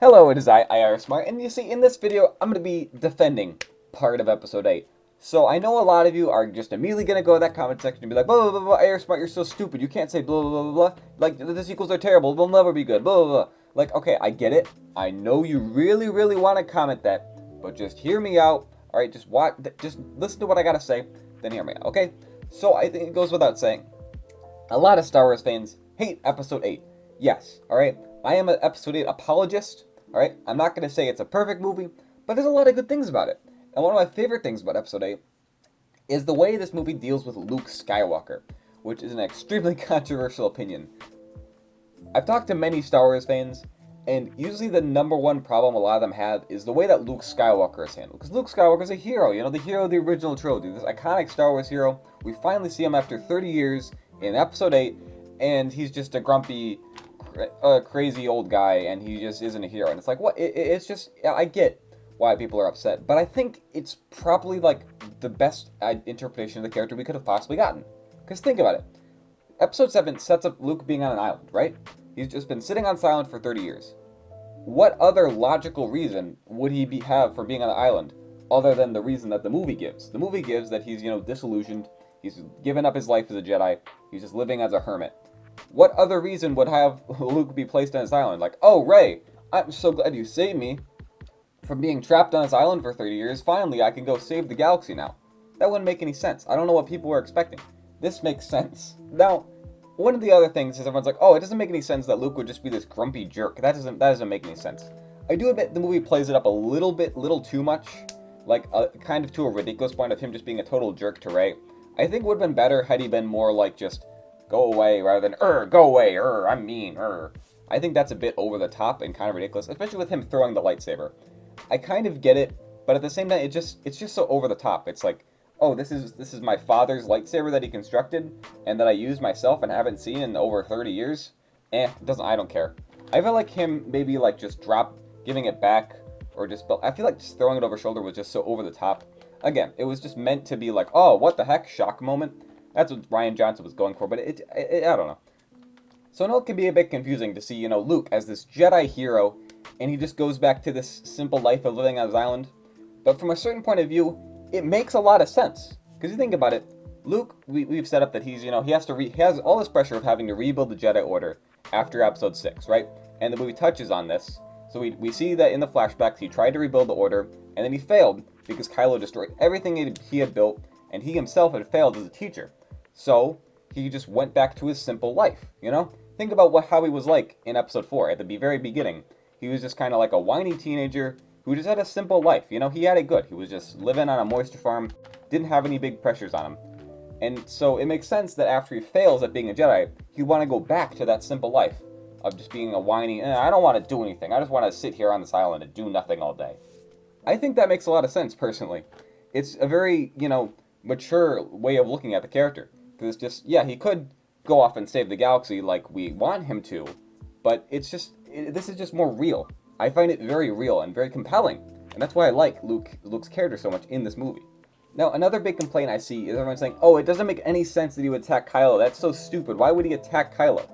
Hello, it is I, Smart, and you see, in this video, I'm going to be defending part of Episode 8. So, I know a lot of you are just immediately going to go to that comment section and be like, blah, blah, blah, blah, I, Smart, you're so stupid, you can't say blah, blah, blah, blah, like, the sequels are terrible, they'll never be good, blah, blah, blah. Like, okay, I get it, I know you really, really want to comment that, but just hear me out, alright, just listen to what I gotta say, then hear me out, okay? So, I think it goes without saying, a lot of Star Wars fans hate Episode 8. Yes, alright? I am an Episode 8 apologist, alright? I'm not going to say it's a perfect movie, but there's a lot of good things about it. And one of my favorite things about Episode 8 is the way this movie deals with Luke Skywalker, which is an extremely controversial opinion. I've talked to many Star Wars fans, and usually the number one problem a lot of them have is the way that Luke Skywalker is handled. Because Luke Skywalker is a hero, you know, the hero of the original trilogy, this iconic Star Wars hero. We finally see him after 30 years in Episode 8, and he's just a grumpy, crazy old guy, and he just isn't a hero. And it's like, what? It's just, I get why people are upset, but I think it's probably like the best interpretation of the character we could have possibly gotten. Because think about it. Episode 7 sets up Luke being on an island, right? He's just been sitting on silent for 30 years. What other logical reason would he have for being on the island other than the reason that the movie gives? The movie gives that he's, disillusioned. He's given up his life as a Jedi. He's just living as a hermit. What other reason would have Luke be placed on this island? Like, oh, Rey, I'm so glad you saved me from being trapped on this island for 30 years. Finally, I can go save the galaxy now. That wouldn't make any sense. I don't know what people were expecting. This makes sense. Now, one of the other things is everyone's like, oh, it doesn't make any sense that Luke would just be this grumpy jerk. That doesn't make any sense. I do admit the movie plays it up a little too much. Like, kind of to a ridiculous point of him just being a total jerk to Rey. I think it would have been better had he been more like just, go away, rather than, go away, I'm mean, I think that's a bit over the top and kind of ridiculous, especially with him throwing the lightsaber. I kind of get it, but at the same time, it's just so over the top. It's like, oh, this is my father's lightsaber that he constructed, and that I used myself and haven't seen in over 30 years? I don't care. I feel like him maybe like just giving it back, or I feel like just throwing it over shoulder was just so over the top. Again, it was just meant to be like, oh, what the heck, shock moment. That's what Rian Johnson was going for, but I don't know. So I know it can be a bit confusing to see, Luke as this Jedi hero, and he just goes back to this simple life of living on his island. But from a certain point of view, it makes a lot of sense. Because you think about it, Luke, we've set up that he's, he has all this pressure of having to rebuild the Jedi Order after Episode 6, right? And the movie touches on this. So we see that in the flashbacks, he tried to rebuild the Order, and then he failed because Kylo destroyed everything he had built, and he himself had failed as a teacher. So he just went back to his simple life, Think about how he was like in Episode 4 at the very beginning. He was just kind of like a whiny teenager who just had a simple life, He had it good. He was just living on a moisture farm, didn't have any big pressures on him. And so it makes sense that after he fails at being a Jedi, he'd want to go back to that simple life of just being a whiny, I don't want to do anything. I just want to sit here on this island and do nothing all day. I think that makes a lot of sense, personally. It's a very, mature way of looking at the character. Because it's just, yeah, he could go off and save the galaxy like we want him to, but this is just more real. I find it very real and very compelling, and that's why I like Luke's character so much in this movie. Now, another big complaint I see is everyone saying, oh, it doesn't make any sense that he would attack Kylo. That's so stupid. Why would he attack Kylo?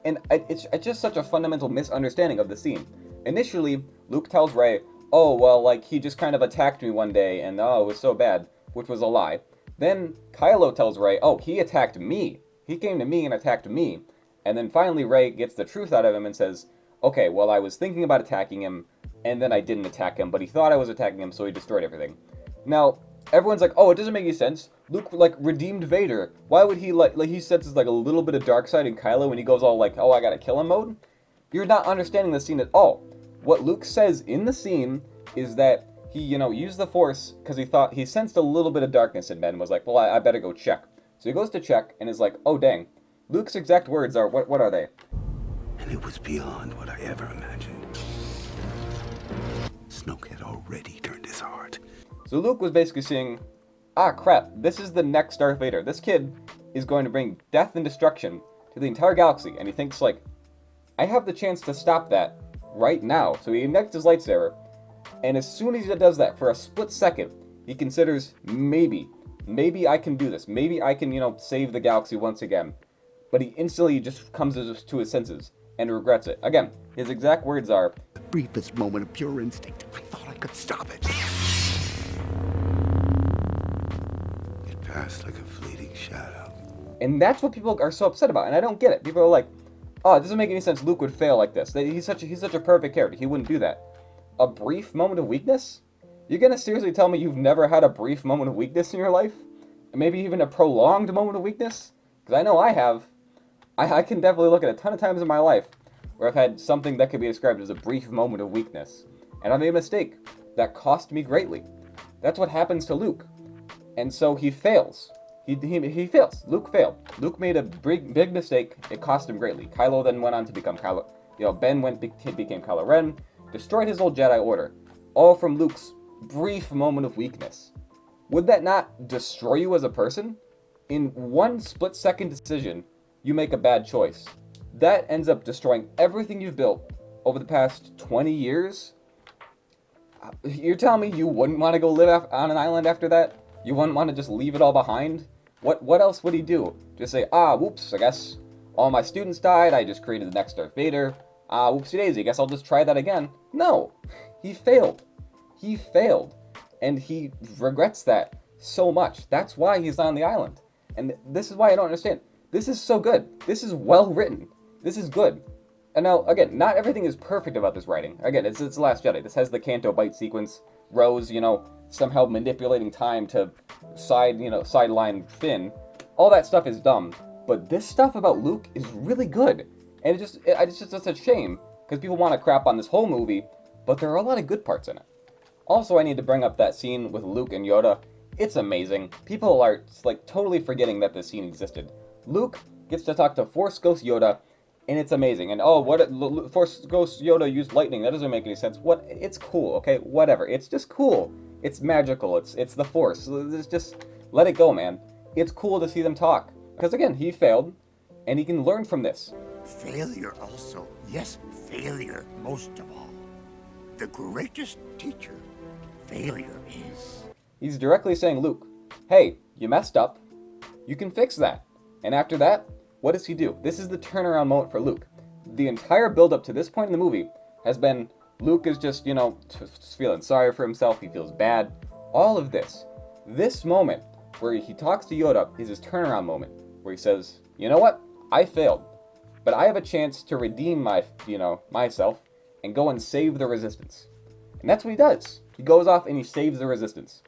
And it's just such a fundamental misunderstanding of the scene. Initially, Luke tells Rey, oh, well, like, he just kind of attacked me one day, and oh, it was so bad, which was a lie. Then Kylo tells Rey, oh, he attacked me. He came to me and attacked me. And then finally Rey gets the truth out of him and says, okay, well, I was thinking about attacking him, and then I didn't attack him, but he thought I was attacking him, so he destroyed everything. Now, everyone's like, oh, it doesn't make any sense. Luke, like, redeemed Vader. Why would he, like he senses, like, a little bit of dark side in Kylo when he goes all, like, oh, I gotta kill him mode? You're not understanding the scene at all. What Luke says in the scene is that he, used the Force because he sensed a little bit of darkness in Ben and was like, well, I better go check. So he goes to check and is like, oh, dang. Luke's exact words are, what are they? And it was beyond what I ever imagined. Snoke had already turned his heart. So Luke was basically saying, ah, crap, this is the next Darth Vader. This kid is going to bring death and destruction to the entire galaxy. And he thinks, like, I have the chance to stop that right now. So he ignites his lightsaber. And as soon as he does that, for a split second, he considers, maybe I can do this. Maybe I can, save the galaxy once again. But he instantly just comes to his senses and regrets it. Again, His exact words are, The briefest moment of pure instinct. I thought I could stop it. It passed like a fleeting shadow. and that's what people are so upset about, and I don't get it. People are like, oh, it doesn't make any sense Luke would fail like this. He's such a perfect character. He wouldn't do that. A brief moment of weakness? You're gonna seriously tell me you've never had a brief moment of weakness in your life? Maybe even a prolonged moment of weakness? Because I know I have. I can definitely look at a ton of times in my life where I've had something that could be described as a brief moment of weakness. And I made a mistake that cost me greatly. That's what happens to Luke. And so he fails. He fails. Luke failed. Luke made a big mistake. It cost him greatly. Kylo then went on to become Kylo. Ben became Kylo Ren, destroyed his old Jedi Order, all from Luke's brief moment of weakness. Would that not destroy you as a person? In one split-second decision, you make a bad choice. That ends up destroying everything you've built over the past 20 years? You're telling me you wouldn't want to go live on an island after that? You wouldn't want to just leave it all behind? What else would he do? Just say, whoops, I guess all my students died, I just created the next Darth Vader. Whoopsie daisy, guess I'll just try that again. No, he failed. He failed. And he regrets that so much. That's why he's on the island. And this is why I don't understand. This is so good. This is well written. This is good. And now, again, not everything is perfect about this writing. Again, it's Last Jedi. This has the Canto Bight sequence. Rose, somehow manipulating time to sideline Finn. All that stuff is dumb. But this stuff about Luke is really good. And it's just a shame, because people want to crap on this whole movie, but there are a lot of good parts in it. Also, I need to bring up that scene with Luke and Yoda. It's amazing. People are, totally forgetting that this scene existed. Luke gets to talk to Force Ghost Yoda, and it's amazing. And Force Ghost Yoda used lightning. That doesn't make any sense. It's cool, okay? Whatever. It's just cool. It's magical. It's the Force. It's just let it go, man. It's cool to see them talk. Because again, he failed, and he can learn from this. Failure also. Yes, failure most of all. The greatest teacher failure is. He's directly saying, Luke, hey, you messed up. You can fix that. And after that, what does he do? This is the turnaround moment for Luke. The entire build-up to this point in the movie has been Luke is just, feeling sorry for himself. He feels bad. All of this. This moment where he talks to Yoda is his turnaround moment, where he says, you know what? I failed. But I have a chance to redeem myself and go and save the Resistance. And that's what he does. He goes off and he saves the Resistance.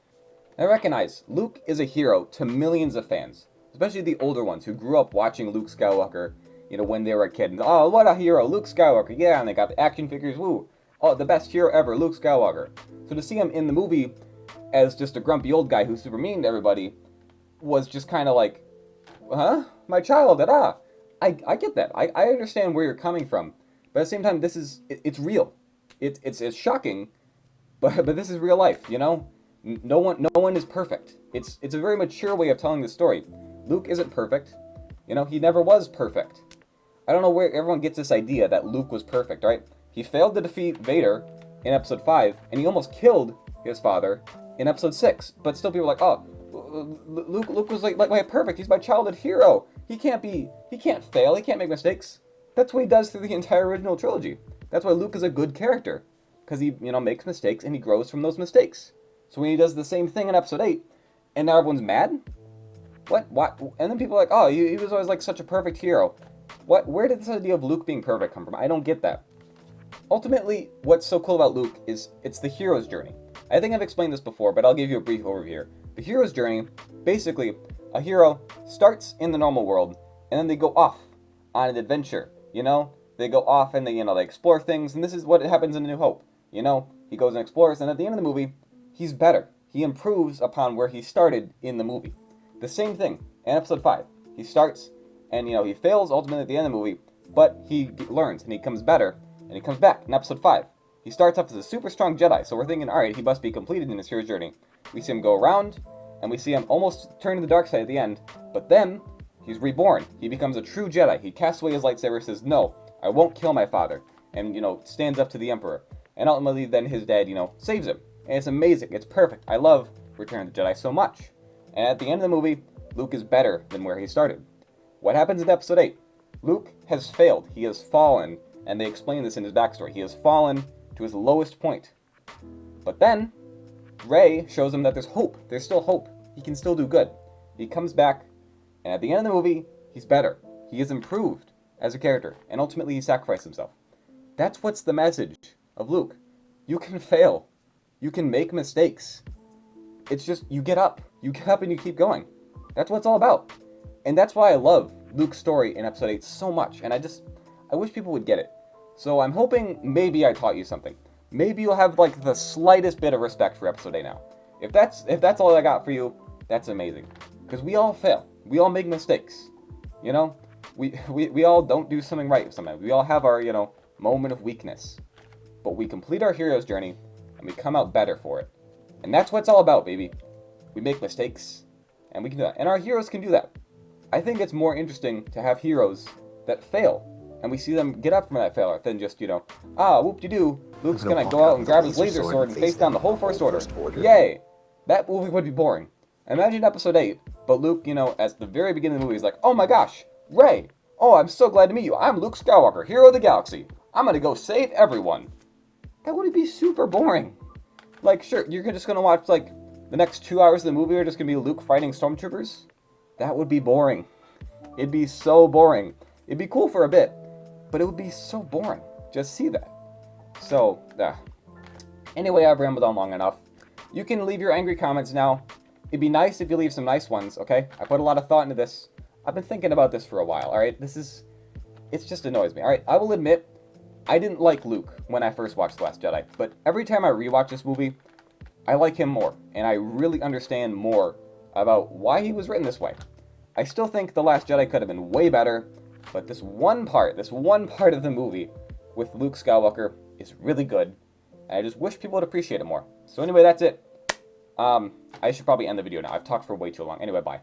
I recognize Luke is a hero to millions of fans, especially the older ones who grew up watching Luke Skywalker, when they were a kid. And, oh, what a hero, Luke Skywalker, yeah, and they got the action figures, woo. Oh, the best hero ever, Luke Skywalker. So to see him in the movie as just a grumpy old guy who's super mean to everybody was just kind of like, huh? My child, I get that. I understand where you're coming from. But at the same time, it's real. It's shocking, but this is real life, No one is perfect. It's a very mature way of telling the story. Luke isn't perfect. He never was perfect. I don't know where everyone gets this idea that Luke was perfect, right? He failed to defeat Vader in Episode 5, and he almost killed his father in Episode 6. But still people are like, oh, Luke was like perfect. He's my childhood hero. He can't fail. He can't make mistakes. That's what he does through the entire original trilogy. That's why Luke is a good character. Because he, makes mistakes and he grows from those mistakes. So when he does the same thing in Episode 8, and now everyone's mad? What? And then people are like, oh, he was always such a perfect hero. Where did this idea of Luke being perfect come from? I don't get that. Ultimately, what's so cool about Luke is it's the hero's journey. I think I've explained this before, but I'll give you a brief overview here. The hero's journey, basically, a hero starts in the normal world, and then they go off on an adventure, They go off and they explore things, and this is what happens in A New Hope. He goes and explores, and at the end of the movie, he's better. He improves upon where he started in the movie. The same thing in Episode 5. He starts, and, he fails ultimately at the end of the movie, but he learns, and he comes better, and he comes back in Episode 5. He starts off as a super strong Jedi, so we're thinking, alright, he must be completed in his hero's journey. We see him go around, and we see him almost turn to the dark side at the end, but then, he's reborn. He becomes a true Jedi. He casts away his lightsaber, says, no, I won't kill my father, and, stands up to the Emperor. And ultimately, then his dad, saves him. And it's amazing. It's perfect. I love Return of the Jedi so much. And at the end of the movie, Luke is better than where he started. What happens in Episode 8? Luke has failed. He has fallen. And they explain this in his backstory. He has fallen to his lowest point. But then, Rey shows him that there's hope. There's still hope. He can still do good. He comes back, and at the end of the movie, he's better. He is improved as a character, and ultimately he sacrificed himself. That's what's the message of Luke. You can fail. You can make mistakes. It's just, you get up. You get up and you keep going. That's what it's all about. And that's why I love Luke's story in Episode 8 so much, and I wish people would get it. So I'm hoping maybe I taught you something. Maybe you'll have like the slightest bit of respect for Episode 8 now. If that's all I got for you, that's amazing. Because we all fail. We all make mistakes. You know? We all don't do something right sometimes. We all have our, moment of weakness. But we complete our hero's journey, and we come out better for it. And that's what it's all about, baby. We make mistakes, and we can do that. And our heroes can do that. I think it's more interesting to have heroes that fail, and we see them get up from that failure, than just, whoop-de-doo, Luke's gonna go out and grab his laser sword and face down the whole First Order. Yay! That movie would be boring. Imagine Episode 8, but Luke, at the very beginning of the movie, is like, oh my gosh, Rey! Oh, I'm so glad to meet you. I'm Luke Skywalker, hero of the galaxy. I'm gonna go save everyone. That would be super boring. Like, sure, you're just gonna watch, the next 2 hours of the movie are just gonna be Luke fighting stormtroopers? That would be boring. It'd be so boring. It'd be cool for a bit, but it would be so boring. Just see that. So, anyway, I've rambled on long enough. You can leave your angry comments now. It'd be nice if you leave some nice ones, okay? I put a lot of thought into this. I've been thinking about this for a while, alright? It just annoys me, alright? I will admit, I didn't like Luke when I first watched The Last Jedi, but every time I rewatch this movie, I like him more, and I really understand more about why he was written this way. I still think The Last Jedi could have been way better, but this one part of the movie with Luke Skywalker is really good, and I just wish people would appreciate it more. So anyway, that's it. I should probably end the video now. I've talked for way too long. Anyway, bye.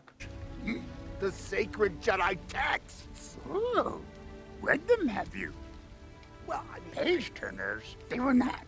The sacred Jedi texts. Oh, read them, have you? Well, page turners, they were not.